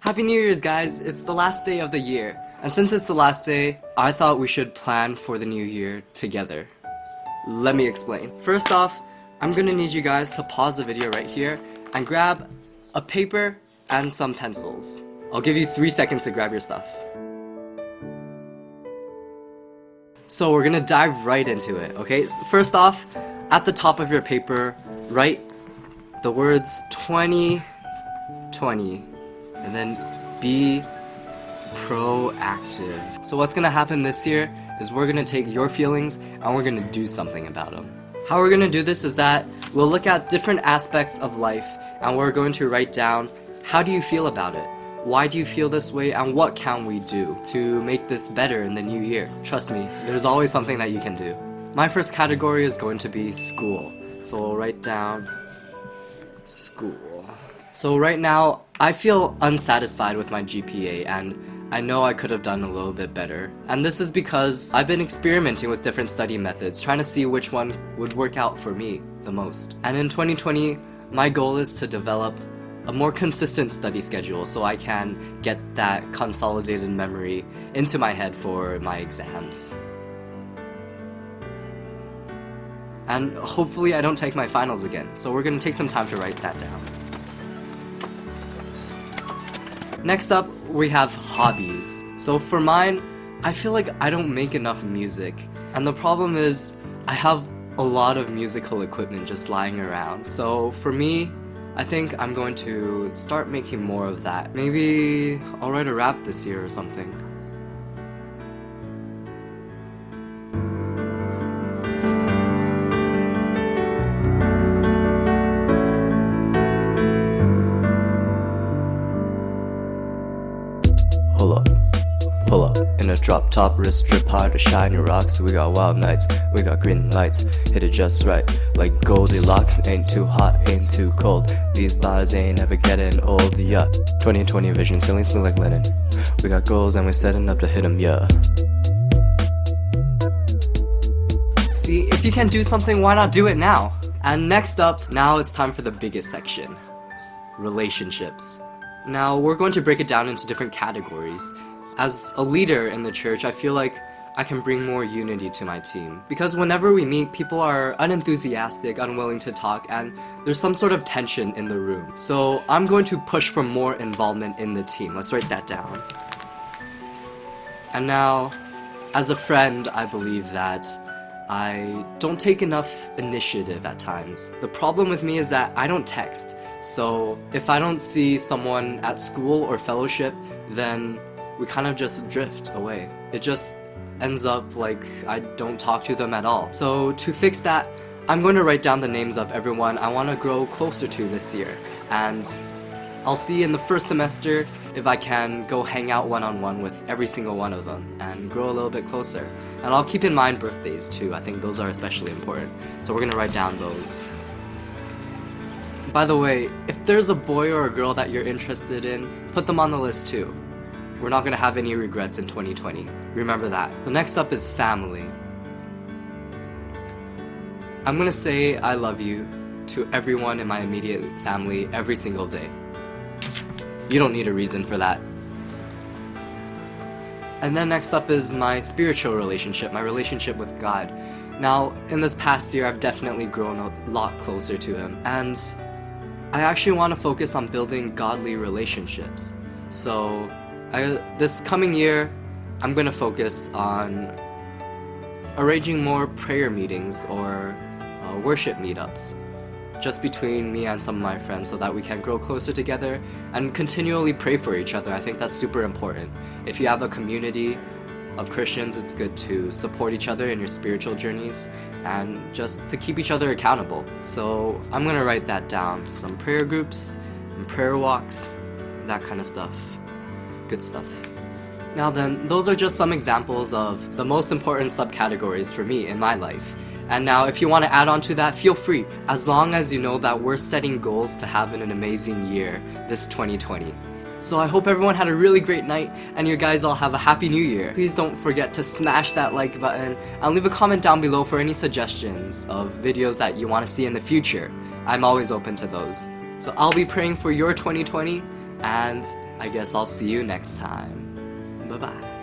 Happy New Year's, guys! It's the last day of the year. And since it's the last day, I thought we should plan for the new year together. Let me explain. First off, I'm gonna need you guys to pause the video right here and grab a paper and some pencils. I'll give you 3 seconds to grab your stuff. So we're gonna dive right into it, okay? So first off, at the top of your paper, write the words 2020 and then be proactive. So what's gonna happen this year is we're gonna take your feelings and we're gonna do something about them. How we're gonna do this is that we'll look at different aspects of life and we're going to write down, how do you feel about it? Why do you feel this way, and what can we do to make this better in the new year? Trust me, there's always something that you can do. My first category is going to be school. So we'll write down school. So right now, I feel unsatisfied with my GPA and I know I could have done a little bit better. And this is because I've been experimenting with different study methods, trying to see which one would work out for me the most. And in 2020, my goal is to develop a more consistent study schedule so I can get that consolidated memory into my head for my exams. And hopefully I don't take my finals again, so we're gonna take some time to write that down. Next up, we have hobbies. So for mine, I feel like I don't make enough music. And the problem is, I have a lot of musical equipment just lying around. So for me, I think I'm going to start making more of that. Maybe I'll write a rap this year or something. Pull up, in a drop top, wrist drip hard to shiny rocks. We got wild nights, we got green lights, hit it just right, like Goldilocks. Ain't too hot, ain't too cold, these bars ain't ever getting old, yeah. 2020 vision, sailing smooth like linen. We got goals and we're setting up to hit them, yeah. See, if you can do something, why not do it now? And next up, now it's time for the biggest section, relationships. Now, we're going to break it down into different categories. As a leader in the church, I feel like I can bring more unity to my team. Because whenever we meet, people are unenthusiastic, unwilling to talk, and there's some sort of tension in the room. So I'm going to push for more involvement in the team. Let's write that down. And now, as a friend, I believe that I don't take enough initiative at times. The problem with me is that I don't text. So if I don't see someone at school or fellowship, then we kind of just drift away. It just ends up like I don't talk to them at all. So to fix that, I'm going to write down the names of everyone I want to grow closer to this year. And I'll see in the first semester if I can go hang out one-on-one with every single one of them and grow a little bit closer. And I'll keep in mind birthdays too. I think those are especially important. So we're going to write down those. By the way, if there's a boy or a girl that you're interested in, put them on the list too. We're not going to have any regrets in 2020. Remember that. The next up is family. I'm going to say I love you to everyone in my immediate family every single day. You don't need a reason for that. And then next up is my spiritual relationship, my relationship with God. Now, in this past year, I've definitely grown a lot closer to Him. And I actually want to focus on building godly relationships. So this coming year, I'm going to focus on arranging more prayer meetings or worship meetups just between me and some of my friends so that we can grow closer together and continually pray for each other. I think that's super important. If you have a community of Christians, it's good to support each other in your spiritual journeys and just to keep each other accountable. So I'm going to write that down. Some prayer groups and prayer walks, that kind of stuff. Good stuff. Now then, those are just some examples of the most important subcategories for me in my life. And now if you want to add on to that, feel free, as long as you know that we're setting goals to have an amazing year this 2020. So I hope everyone had a really great night and you guys all have a happy new year. Please don't forget to smash that like button and leave a comment down below for any suggestions of videos that you want to see in the future. I'm always open to those. So I'll be praying for your 2020 and I guess I'll see you next time. Bye bye.